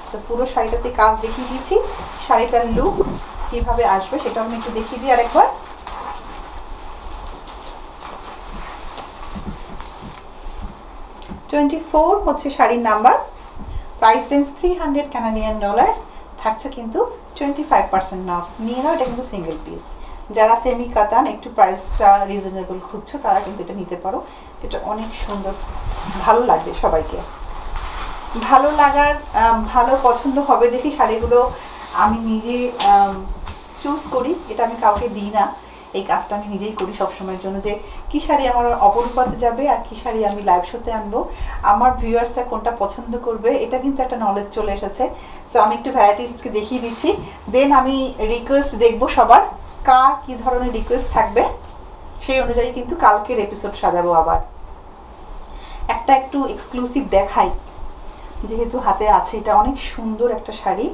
Speaker 1: সো পুরো শাড়িটাতে কাজ দেখিয়ে দিয়েছি, শাড়িটার লুক কীভাবে আসবে সেটাও আমি একটু দেখিয়ে দিই আরেকবার। $24 হচ্ছে শাড়ির number, price range 300 Canadian dollar, থাকছে কিন্তু 25% অফ। নিয়ে নাও, এটা কিন্তু সিঙ্গেল পিস। যারা সেমি কাতান একটু প্রাইসটা রিজনেবল খুঁজছো তারা কিন্তু এটা নিতে পারো, এটা অনেক সুন্দর, ভালো লাগবে সবাইকে। ভালো লাগার ভালো পছন্দ হবে দেখি শাড়িগুলো আমি নিজে চুজ করি, এটা আমি কাউকে দিই না, এই কাজটা আমি নিজেই করি সবসময়ের জন্য, যে কী শাড়ি আমার অপরূপাতে যাবে আর কী শাড়ি আমি লাইভ শোতে আনবো, আমার ভিউয়ার্সরা কোনটা পছন্দ করবে, এটা কিন্তু একটা নলেজ চলে এসেছে। সো আমি একটু ভ্যারাইটিসকে দেখিয়ে দিচ্ছি, দেন আমি রিকোয়েস্ট দেখবো সবার কার কী ধরনের রিকোয়েস্ট থাকবে, সেই অনুযায়ী কিন্তু কালকের এপিসোড সাজাবো। আবার একটা একটু এক্সক্লুসিভ দেখাই, যেহেতু হাতে আছে, এটা অনেক সুন্দর একটা শাড়ি।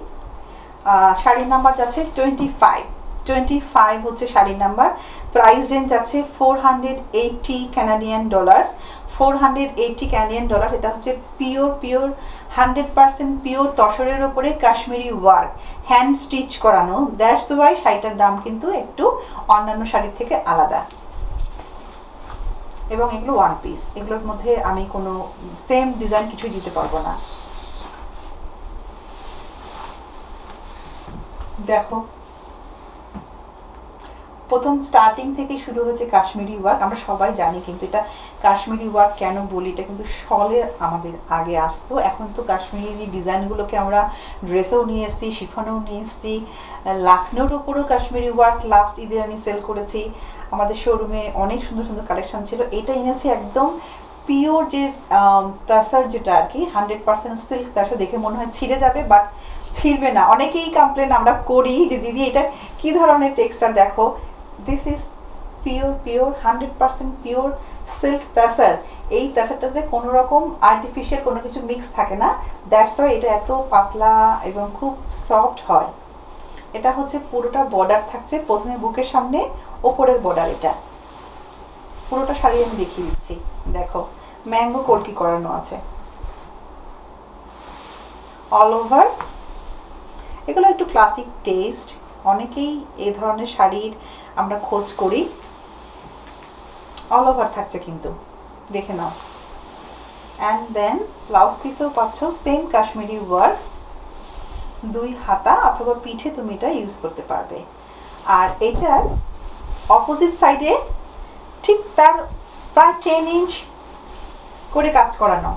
Speaker 1: শাড়ির নাম্বার যাচ্ছে 25 হচ্ছে শাড়ির নাম্বার, প্রাইস রেঞ্জ যাচ্ছে 480 কানাডিয়ান ডলার, 480 কানাডিয়ান ডলার। এটা হচ্ছে পিওর 100% পিওর তসরের ওপরে কাশ্মীরি ওয়ার্ক, হ্যান্ড স্টিচ করানো, দ্যাটস ওয়াই শাড়িটার দাম কিন্তু একটু অন্যান্য শাড়ির থেকে আলাদা। এবং এগুলো ওয়ান পিস, এগুলোর মধ্যে আমি কোনো সেম ডিজাইন কিছুই দিতে পারবো না। দেখো প্রথম স্টার্টিং থেকে শুরু হয়েছে কাশ্মীরি ওয়ার্ক। আমরা সবাই জানি কিন্তু এটা কাশ্মীরি ওয়ার্ক কেন বলি, এটা কিন্তু শলে আমাদের আগে আসতো। এখন তো কাশ্মীরি ডিজাইনগুলোকে আমরা ড্রেসেও নিয়ে এসেছি, শিফনেও নিয়ে এসেছি, লাখনৌর ওপরেও কাশ্মীরি ওয়ার্ক লাস্ট ঈদে আমি সেল করেছি। আমাদের শোরুমে অনেক সুন্দর সুন্দর কালেকশন ছিল। এটা এনেছি একদম পিওর যে তাসার, যেটা আর কি 100% সিল্ক তাসার। দেখে মনে হয় ছিঁড়ে যাবে, বাট ছিঁড়বে না। অনেকেই কমপ্লেন আমরা করি যে দিদি এটা কি ধরনের টেক্সচার, দেখো this is pure 100% pure silk tussar. এই তাসারটাতে কোনো রকম আর্টিফিশিয়াল কোনো কিছু মিক্স থাকে না, দ্যাটস ওয়াই এটা এত পাতলা এবং খুব সফট হয়। এটা হচ্ছে পুরোটা বর্ডার থাকছে, প্রথমে বুকের সামনে, ওপরের বর্ডার। এটা পুরোটা শাড়ি আমি দেখিয়ে দিচ্ছি, দেখো ম্যাঙ্গো কলকি করানো আছে অল ওভার। এগুলো একটু ক্লাসিক টেস্ট, অনেকেই এই ধরনের শাড়ির আমরা খোঁজ করি। অল ওভার থাকছে কিন্তু, দেখে নাও। অ্যান্ড দেন ব্লাউজ পিসেও পাচ্ছ সেম কাশ্মীরি ওয়ার্ক, 2 হাতা অথবা পিঠে তুমি এটা ইউজ করতে পারবে। আর এটার অপোজিট সাইডে ঠিক তার প্রায় 10 ইঞ্চ করে কাজ করানো।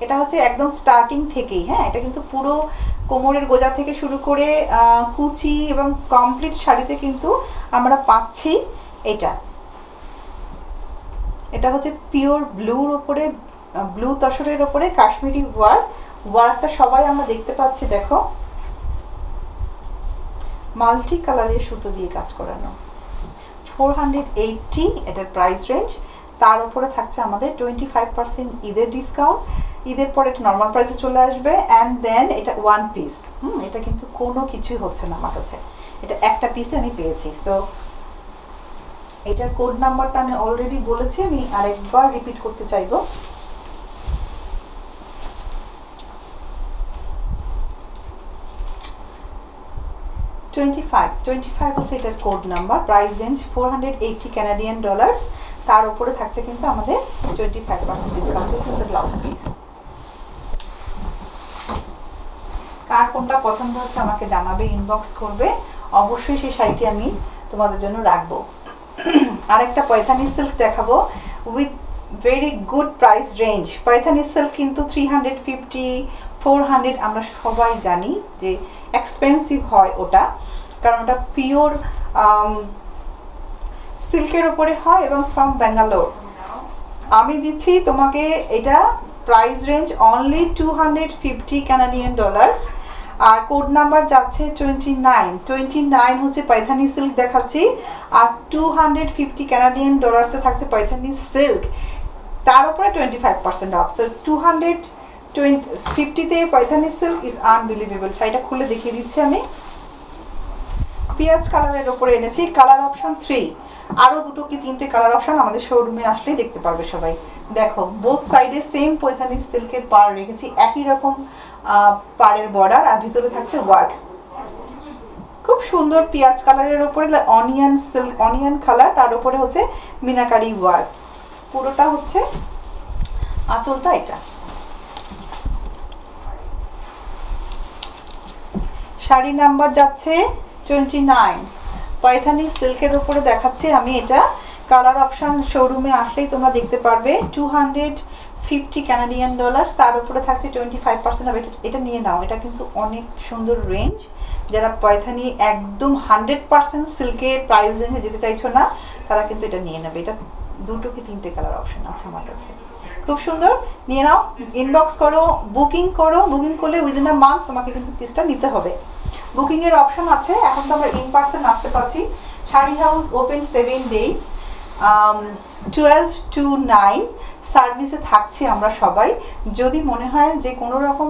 Speaker 1: এটা হচ্ছে একদম স্টার্টিং থেকেই, হ্যাঁ, এটা কিন্তু পুরো কোমরের গোজা থেকে শুরু করে কুচি এবং কমপ্লিট শাড়িতে কিন্তু আমরা পাচ্ছি এটা। এটা হচ্ছে পিওর ব্লুর ওপরে, ব্লু তসরের ওপরে কাশ্মীরি ওয়ার্ক। ওয়ার্কটা সবাই আমরা দেখতে পাচ্ছি, দেখো মাল্টি কালারের সুতো দিয়ে কাজ করানো। 480 এটার প্রাইস রেঞ্জ। তার উপরে থাকছে আমাদের 25% ঈদের ডিসকাউন্ট। ঈদের পরে এটা নর্মাল প্রাইসে চলে আসবে। অ্যান্ড দেন এটা 1 পিস, এটা কিন্তু কোনো কিছুই হচ্ছে না আমার কাছে, এটা একটা পিসে আমি পেয়েছি। সো এটার কোড নাম্বারটা আমি অলরেডি বলেছি, আমি আরেকবার রিপিট করতে চাইবো। $25 হচ্ছে এটার code number. Price range $480 Canadian dollars. তার উপরে থাকছে কিন্তু আমাদের 25% ডিসকাউন্ট হচ্ছে ব্লাউজ পিস। কার কোনটা পছন্দ হচ্ছে আমাকে জানাবে, ইনবক্স করবে, অবশ্যই সেই শাড়িটি আমি তোমাদের জন্য রাখবো। আরেকটা পয়থানি সিল্ক দেখাবো with very good price range. Paithani silk কিন্তু 350, 400 আমরা সবাই জানি যে এক্সপেন্সিভ হয় ওটা, কারণ ওটা পিওর সিল্কের উপরে হয় এবং ফ্রম ব্যাঙ্গালোর। আমি দিচ্ছি তোমাকে এটা price range only 250 Canadian dollars. আর কোড নাম্বার যাচ্ছে 29 হচ্ছে পয়থানি সিল্ক দেখাচ্ছি। আর 250 কানাডিয়ান ডলার্সে থাকছে পয়থানি সিল্ক, তার উপরে 25% অফ। সো 250তে পয়থানি সিল্ক ইজ আনবিলিভেবল। শাড়িটা খুলে দেখিয়ে দিচ্ছি আমি। পেঁয়াজ কালারের ওপরে এনেছি, কালার অপশন 3। আরও 2 কি 3টে কালার অপশন আমাদের শোরুমে আসলেই দেখতে পারবে সবাই। দেখো বোথ সাইডে সেম পয়থানি সিল্কের পাড় রেখেছি, একই রকম পাড়ের বর্ডার, আর ভিতরে থাকছে ওয়ার্ক। খুব সুন্দর পেঁয়াজ কালারের ওপরে অনিয়ন সিল্ক, অনিয়ন কালার, তার উপরে হচ্ছে মিনাকারি ওয়ার্ক। পুরোটা হচ্ছে আঁচলটা এটা। শাড়ি নাম্বার যাচ্ছে 29। পয়থানি সিল্কের উপরে দেখাচ্ছি আমি এটা। কালার অপশন শোরুমে আসলেই তোমরা দেখতে পারবে। 250 কানাডিয়ান ডলার্স, তার উপরে থাকছে 25% অফ। এটা নিয়ে নাও, এটা কিন্তু অনেক সুন্দর রেঞ্জ। যারা পয়থানি একদম 100% সিল্কের প্রাইস রেঞ্জে যেতে চাইছো না, তারা কিন্তু এটা নিয়ে নেবে। এটা 2 কি 3টে কালার অপশন আছে আমার কাছে, খুব সুন্দর। নিয়ে নাও, ইনবক্স করো, বুকিং করো। বুকিং করলে উইদিন আ মান্থ তোমাকে কিন্তু পিসটা নিতে হবে। বুকিংয়ের অপশন আছে। এখন তো আমরা ইন পার্সন আসতে পারছি। Sari house open 7 days, 12 to 9 সার্ভিসে থাকছি আমরা সবাই। যদি মনে হয় যে কোনো রকম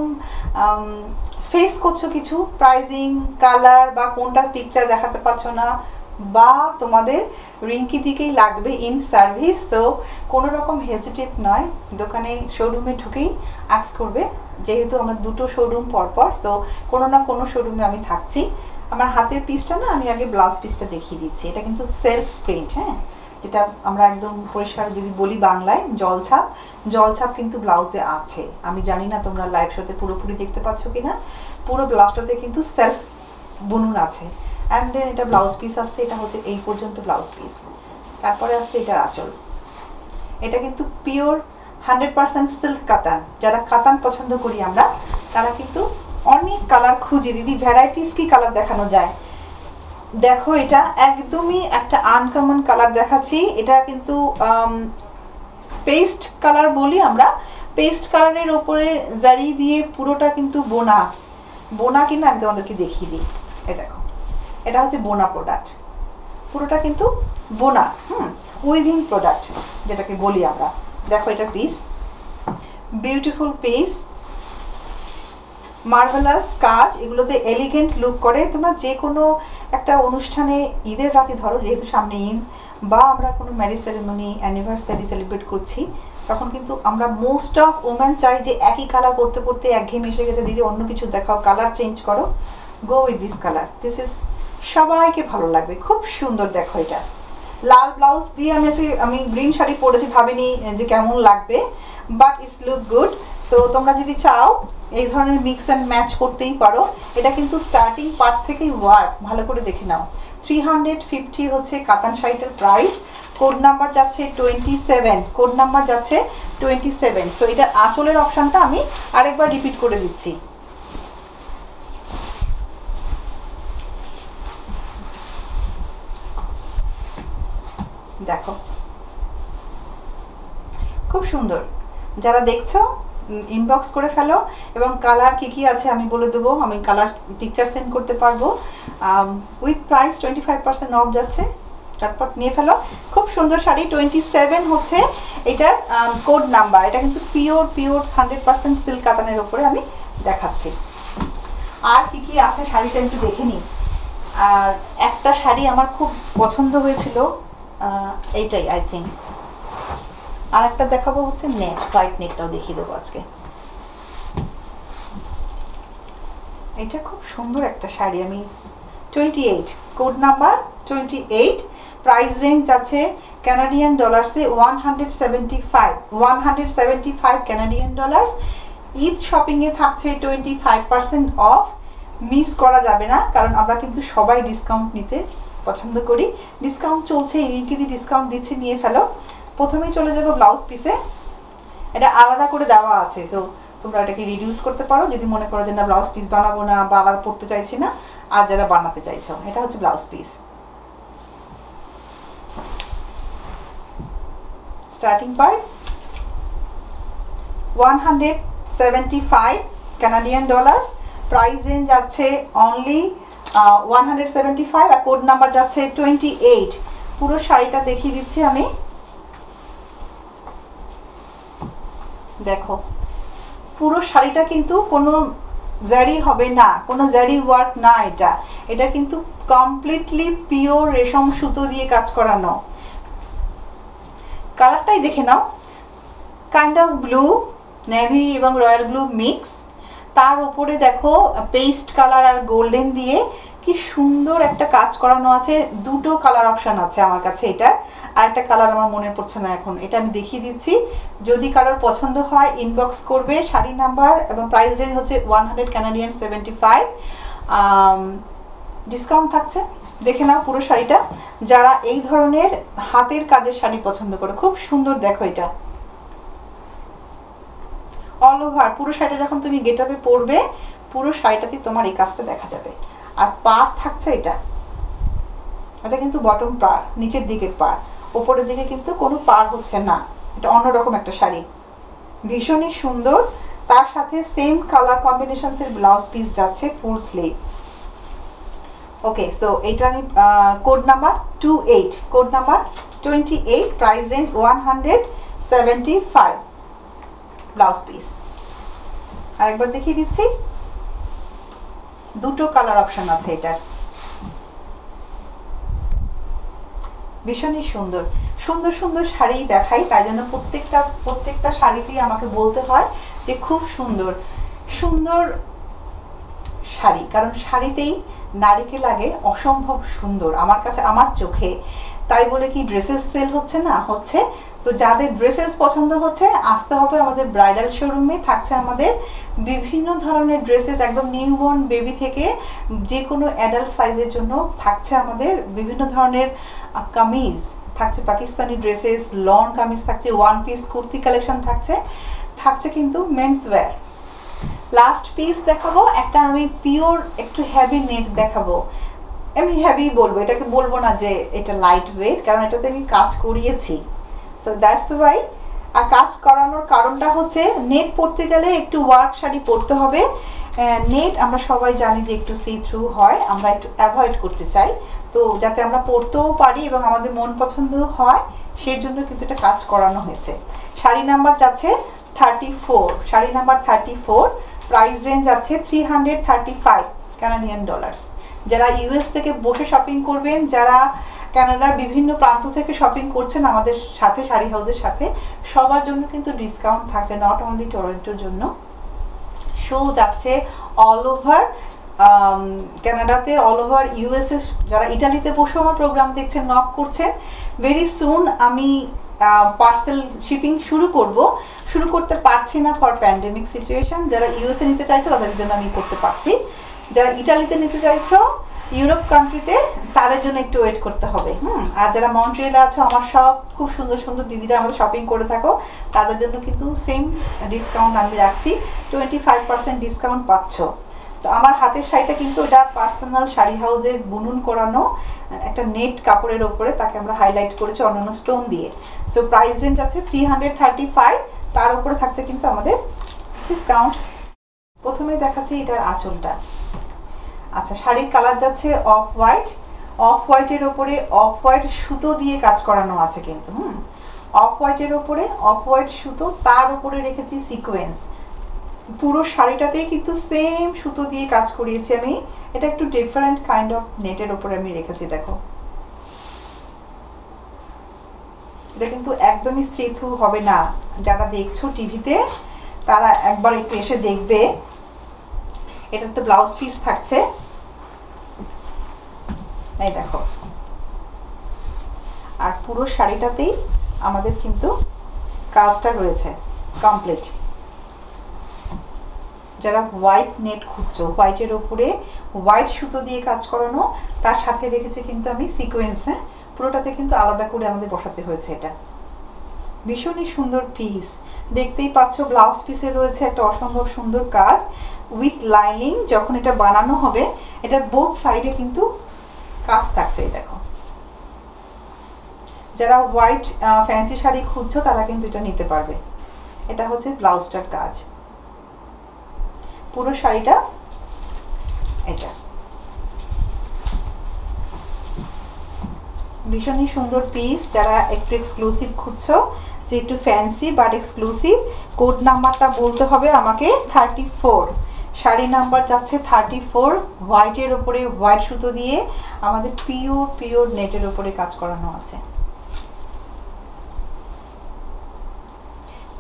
Speaker 1: ফেস করছো কিছু প্রাইজিং, কালার বা কোনটা পিকচার দেখাতে পারছো না, বা তোমাদের রিঙ্কি দিকেই লাগবে ইন সার্ভিস, সো কোনো রকম হেজিটেট নয়, দোকানে শোরুমে ঢুকেই আস্ক করবে। যেহেতু আমার 2টো শোরুম পরপর, সো কোনো না কোনো শোরুমে আমি থাকছি। আমার হাতের পিসটা না, আমি আগে ব্লাউজ পিসটা দেখিয়ে দিচ্ছি। এটা কিন্তু সেলফ প্রিন্ট, হ্যাঁ, যেটা আমরা একদম পরিষ্কার যদি বলি বাংলায় জলছাপ কিন্তু ব্লাউজে আছে। আমি জানি না তোমরা লাইভ শোতে পুরোপুরি দেখতে পাচ্ছ কিনা। পুরো ব্লাউজটাতে কিন্তু সেলফ বুনন আছে। অ্যান্ড দেন এটা ব্লাউজ পিস আসছে, এটা হচ্ছে এই পর্যন্ত ব্লাউজ পিস। তারপরে আসছে এটার আঁচল। এটা কিন্তু পিওর 100% সিল্ক কাতান। যারা কাতান পছন্দ করি আমরা, তারা কিন্তু অনেক কালার খুঁজি দিদি, ভ্যারাইটিস কি কালার দেখানো যায়। দেখো এটা একদমই একটা আনকমন কালার দেখাচ্ছি। এটা কিন্তু পেস্ট কালার বলি আমরা। পেস্ট কালারের ওপরে জারি দিয়ে পুরোটা কিন্তু বোনা বোনা কিনা আমি তোমাদেরকে দেখিয়ে দিই। এই দেখো, এটা হচ্ছে বোনা প্রোডাক্ট, পুরোটা কিন্তু বোনা, উইভিং প্রোডাক্ট যেটাকে বলি আমরা। দেখো এটা পিস, বিউটিফুল পিস, মার্ভেলাস কাজ, এগুলোতে এলিগেন্ট লুক করে। তোমরা যে কোনো একটা অনুষ্ঠানে ঈদের রাতে ধরো, যেহেতু সামনে ঈদ বা আমরা কোনো ম্যারেজ সেরেমনি অ্যানিভার্সারি সেলিব্রেট করছি, তখন কিন্তু আমরা মোস্ট অফ ওমেন চাই যে একই কালার পরতে পরতে একঘেয়েমি এসে গেছে, দিদি অন্য কিছু দেখাও, কালার চেঞ্জ করো, go with this colour, this is সবাইকে ভালো লাগবে। খুব সুন্দর। দেখো এটা লাল ব্লাউজ দিয়ে আমি গ্রিন শাড়ি পরেছি, ভাবিনি যে কেমন লাগবে, বাট ইটস লুক গুড। তো তোমরা যদি চাও এই ধরনের মিক্স অ্যান্ড ম্যাচ করতেই পারো। এটা কিন্তু স্টার্টিং পার্ট থেকেই ওয়ার্ক, ভালো করে দেখে নাও। 350 হচ্ছে কাতান শাড়িটার প্রাইস। কোড নাম্বার যাচ্ছে 27, কোড নাম্বার যাচ্ছে 27। সো এটা আঁচলের অপশানটা আমি আরেকবার রিপিট করে দিচ্ছি। দেখো খুব সুন্দর। যারা দেখছো ইনবক্স করে ফেলো, এবং কালার কি আছে আমি বলে দেবো, আমি কালার পিকচার সেন্ড করতে পারবো। উইথ প্রাইস 25% অফ যাচ্ছে, চটপট নিয়ে ফেলো। খুব সুন্দর শাড়ি। 27 হচ্ছে এটার কোড নাম্বার। এটা কিন্তু পিওর 100% সিল্ক কাতানের ওপরে আমি দেখাচ্ছি। আর কি আছে শাড়িটা একটু দেখে নিই। আর একটা শাড়ি আমার খুব পছন্দ হয়েছিল, এইটাই আই থিঙ্ক। আর একটা দেখাবো হচ্ছে নেট, হোয়াইট নেটটাও দেখিয়ে দেবো আজকে। এটা খুব সুন্দর একটা শাড়ি। আমি 28, কোড নাম্বার 28, প্রাইস রেঞ্জ আছে কানাডিয়ান ডলার্সে 175 কানাডিয়ান ডলার্স। ঈদ শপিংয়ে থাকছে 25% অফ, মিস করা যাবে না, কারণ আমরা কিন্তু সবাই ডিসকাউন্ট নিতে পছন্দ করি। ডিসকাউন্ট চলছে, ইউনিকিদি ডিসকাউন্ট দিচ্ছে, নিয়ে ফেলো। প্রথমেই চলে যাবো ব্লাউজ পিসে। এটা আলাদা করে দেওয়া আছে, সো তোমরা এটাকে রিডিউস করতে পারো যদি মনে করো যে না ব্লাউজ পিস বানাবো না বা আলাদা পড়তে চাইছি না। আর যারা বানাতে চাইছো, এটা হচ্ছে blouse piece. Starting part 175 Canadian dollars, price range যাচ্ছে অনলি 175, আর কোড নাম্বার যাচ্ছে 28। পুরো শাড়িটা দেখিয়ে দিচ্ছি আমি। দেখো পুরো শাড়িটা কিন্তু কোনো জারি হবে না, কোনো জারি ওয়ার্ক না, এটা কিন্তু কমপ্লিটলি পিওর রেশম সুতো দিয়ে কাজ করানো। কালারটাই দেখে নাও, কাইন্ড অফ ব্লু, নেভি এবং রয়্যাল ব্লু মিক্স। তার উপরে দেখো পেস্ট কালার আর গোল্ডেন দিয়ে কি সুন্দর একটা কাজ করানো আছে। দুটো কালার অপশান আছে আমার কাছে এটার, আর একটা কালার আমার মনে পড়ছে না এখন, এটা আমি দেখিয়ে দিচ্ছি। যদি কালার পছন্দ হয় ইনবক্স করবে। শাড়ি নাম্বার এবং প্রাইস রেঞ্জ হচ্ছে 100 কানাডিয়ান 75, ডিসকাউন্ট থাকছে। দেখে নাও পুরো শাড়িটা। যারা এই ধরনের হাতের কাজের শাড়ি পছন্দ করে, খুব সুন্দর। দেখো এটা অল ওভার পুরো শাড়িটা যখন তুমি গেট আপে পরবে, পুরো শাড়িটাতে তোমার এই কাজটা দেখা যাবে। আর পাড় থাকছে এটা কিন্তু বটম পাড়, নিচের দিকের পাড়, ওপরের দিকে কিন্তু কোনো পাড় হচ্ছে না। এটা অন্যরকম একটা শাড়ি, ভীষণই সুন্দর। তার সাথে সেম কালার কম্বিনেশনসের ব্লাউজ পিস যাচ্ছে ফুল স্লিভ। ওকে, সো এটা আমি code number 28, code number 28, price range 175 blouse piece. আরেকবার দেখিয়ে দিচ্ছি, দুটো কালার অপশন আছে এটার। ভীষণই সুন্দর সুন্দর সুন্দর শাড়ি দেখাই, তাই জন্য প্রত্যেকটা শাড়িতেই আমাকে বলতে হয় যে খুব সুন্দর সুন্দর শাড়ি, কারণ শাড়িতেই নারীকে লাগে অসম্ভব সুন্দর আমার কাছে, আমার চোখে। তাই বলে কি ড্রেসেস সেল হচ্ছে না? হচ্ছে। তো যাদের ড্রেসেস পছন্দ হচ্ছে আসতে হবে আমাদের ব্রাইডাল শোরুমে। থাকছে আমাদের বিভিন্ন ধরনের ড্রেসেস, একদম নিউবর্ন বেবি থেকে যে কোনো অ্যাডাল্ট সাইজের জন্য থাকছে আমাদের বিভিন্ন ধরনের কামিজ, থাকছে পাকিস্তানি ড্রেসেস, লং কামিজ থাকছে, ওয়ান পিস কুর্তি কালেকশন থাকছে কিন্তু মেন্স ওয়্যার। লাস্ট পিস দেখাবো একটা, আমি পিওর একটু হেভি নেট দেখাবো। আমি হেভি বলবো, এটাকে বলবো না যে এটা লাইট ওয়েট, কারণ এটাতে আমি কাজ করিয়েছি। So that's why. আর কাজ করানোর কারণটা হচ্ছে নেট পরতে গেলে একটু ওয়ার্ক শাড়ি পরতে হবে। নেট আমরা সবাই জানি যে একটু সি থ্রু হয়, আমরা একটু অ্যাভয়েড করতে চাই। তো যাতে আমরা পরতেও পারি এবং আমাদের মন পছন্দ হয় সেই জন্য কিন্তু এটা কাজ করানো হয়েছে। শাড়ি নাম্বার যাচ্ছে 34, শাড়ি নাম্বার 34। প্রাইস রেঞ্জ আছে $335 কানাডিয়ান ডলার্স। যারা ইউএস থেকে বসে শপিং করবেন, যারা কানাডার বিভিন্ন প্রান্ত থেকে শপিং করছেন আমাদের সাথে, শাড়ি হাউসের সাথে, সবার জন্য কিন্তু ডিসকাউন্ট থাকছে, নট অনলি টরন্টোর জন্য। শো যাচ্ছে অল ওভার কানাডাতে, অল ওভার ইউএসএ। যারা ইটালিতে বসে আমার প্রোগ্রাম দেখছেন, নক করছেন, ভেরি সুন আমি পার্সেল শিপিং শুরু করতে পারছি না ফর প্যান্ডেমিক সিচুয়েশন। যারা ইউএসএ নিতে চাইছো তাদের জন্য আমি করতে পারছি, যারা ইটালিতে নিতে চাইছো ইউরোপ কান্ট্রিতে তাদের জন্য একটু ওয়েট করতে হবে। আর যারা মন্ট্রিয়ালে আছো, আমার সব খুব সুন্দর সুন্দর দিদিরা আমাদের শপিং করে থাকো, তাদের জন্য কিন্তু সেম ডিসকাউন্ট আমি রাখছি, 25% ডিসকাউন্ট পাচ্ছ। তো আমার হাতের শাড়িটা কিন্তু এটা পার্সোনাল শাড়ি হাউসের বুনন করানো একটা নেট কাপড়ের ওপরে, তাকে আমরা হাইলাইট করেছি অন্যান্য স্টোন দিয়ে। সো প্রাইস রেঞ্জ আছে $335, তার উপরে থাকছে কিন্তু আমাদের ডিসকাউন্ট। প্রথমেই দেখাচ্ছি এটার আঁচলটা। আচ্ছা, শাড়ির কালার যাচ্ছে অফ হোয়াইট, অফ হোয়াইটের ওপরে অফ হোয়াইট সুতো দিয়ে কাজ করানো আছে কিন্তু। অফ হোয়াইটের ওপরে অফ হোয়াইট সুতো, তার উপরে রেখেছি সিকোয়েন্স। পুরো শাড়িটাতেই কিন্তু সেম সুতো দিয়ে কাজ করিয়েছি আমি। এটা একটু ডিফারেন্ট কাইন্ড অফ নেটের ওপরে আমি রেখেছি, দেখো। এটা কিন্তু একদমই স্ট্রেট হবে না। যারা দেখছো টিভিতে তারা একবার একটু এসে দেখবে। এটার তো ব্লাউজ পিস থাকছে, এই দেখো। আর পুরো শাড়িটাতেই আমাদের কিন্তু কাজটা রয়েছে কমপ্লিট। যারা হোয়াইট নেট খুঁজছো, হোয়াইটের ওপরে হোয়াইট সুতো দিয়ে কাজ করানো, তার সাথে রেখেছি কিন্তু আমি সিকোয়েন্স। পুরোটাতে কিন্তু আলাদা করে আমাদের বসাতে হয়েছে। এটা ভীষণই সুন্দর পিস, দেখতেই পাচ্ছ। ব্লাউজ পিসে রয়েছে একটা অসম্ভব সুন্দর কাজ উইথ লাইনিং। যখন এটা বানানো হবে, এটার বোথ সাইডে কিন্তু কাজ থাকছে, দেখো। যারা হোয়াইট ফ্যান্সি শাড়ি খুঁজছো তারা কিন্তু এটা নিতে পারবে। এটা হচ্ছে ব্লাউজটার কাজ, পুরো শাড়িটা এটা। ভীষণই সুন্দর পিস। যারা একটু এক্সক্লুসিভ খুঁজছো, যে একটু ফ্যান্সি বাট এক্সক্লুসিভ, কোড নাম্বারটা বলতে হবে আমাকে 34। শাড়ি নাম্বার যাচ্ছে 34। হোয়াইটের ওপরে হোয়াইট সুতো দিয়ে আমাদের পিওর নেটের ওপরে কাজ করানো আছে।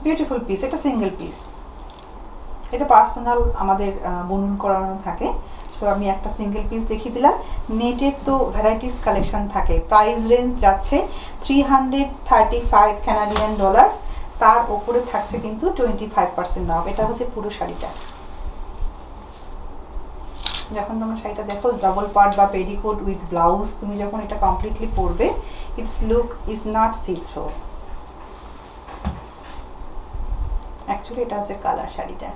Speaker 1: Beautiful piece. এটা সিঙ্গেল পিস, এটা পার্সোনাল আমাদের বুনন করানো থাকে। সো আমি একটা সিঙ্গেল পিস দেখিয়ে দিলাম। নেটের তো ভ্যারাইটিস কালেকশন থাকে। প্রাইস রেঞ্জ যাচ্ছে $335 কানাডিয়ান ডলার্স, তার ওপরে থাকছে কিন্তু 25% অফ। এটা হচ্ছে পুরো শাড়িটা। যখন তোমরা শাড়িটা দেখো, ডাবল পার্ট বা পেডিকোট উইথ ব্লাউজ, তুমি যখন এটা কমপ্লিটলি পরবে, it's look is not see through. Actually এটা হচ্ছে কালার শাড়িটা।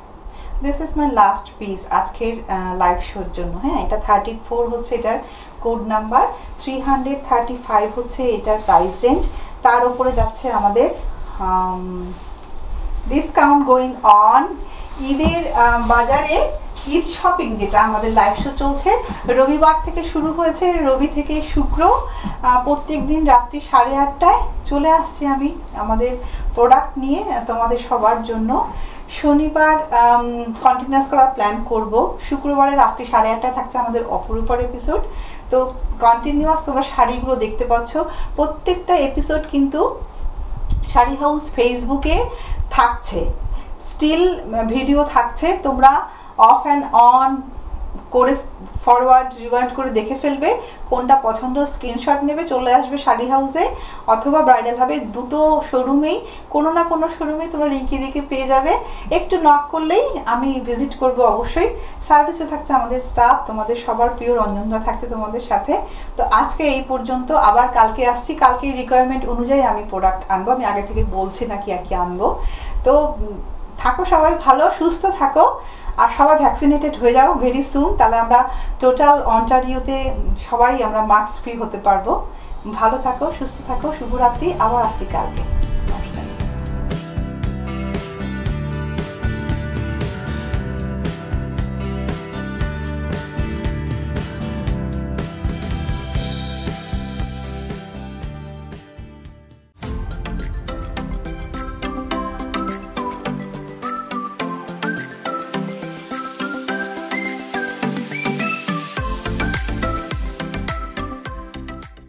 Speaker 1: This is my last piece আজকের লাইভ শোর জন্য। হ্যাঁ, এটা 34 হচ্ছে এটার কোড নাম্বার, 335 হচ্ছে এটার প্রাইস রেঞ্জ। তার উপরে যাচ্ছে আমাদের ডিসকাউন্ট গোয়িং অন। ঈদের বাজারে ঈদ শপিং, যেটা আমাদের লাইভ শো চলছে, রবিবার থেকে শুরু হয়েছে। রবি থেকে শুক্র প্রত্যেক দিন রাত্রি 8:30টায় চলে আসছি আমি আমাদের প্রোডাক্ট নিয়ে তোমাদের সবার জন্য। শনিবার কন্টিনিউয়াস করার প্ল্যান করব। শুক্রবারে রাত্রি 8:30টায় থাকছে আমাদের অপরূপার এপিসোড। তো কন্টিনিউয়াস তোমরা শাড়িগুলো দেখতে পাচ্ছ। প্রত্যেকটা এপিসোড কিন্তু শাড়ি হাউস ফেসবুকে থাকছে, স্টিল ভিডিও থাকছে। তোমরা অফ অ্যান্ড অন করে ফরওয়ার্ড রিওয়ার্ড করে দেখে ফেলবে, কোনটা পছন্দ স্ক্রিনশট নেবে, চলে আসবে শাড়ি হাউসে অথবা ব্রাইডাল হাবে, দুটো শোরুমেই কোনো না কোনো শোরুমে তোমরা রিঙ্কি দিকে পেয়ে যাবে। একটু নক করলেই আমি ভিজিট করব অবশ্যই। সার্ভিসে থাকছে আমাদের স্টাফ, তোমাদের সবার প্রিয় রঞ্জনদা থাকছে তোমাদের সাথে। তো আজকে এই পর্যন্ত, আবার কালকে আসছি, কালকের রিকোয়ারমেন্ট অনুযায়ী আমি প্রোডাক্ট আনবো, আমি আগে থেকে বলছি না কি আর কি আনবো। তো থাকো সবাই ভালো, সুস্থ থাকো, আর সবাই ভ্যাকসিনেটেড হয়ে যাও ভেরি সুন, তাহলে আমরা টোটাল অন্টারিওতে সবাই আমরা মাস্ক ফ্রি হতে পারবো। ভালো থাকো, সুস্থ থাকো, শুভরাত্রি, আবার আসছি কালকে।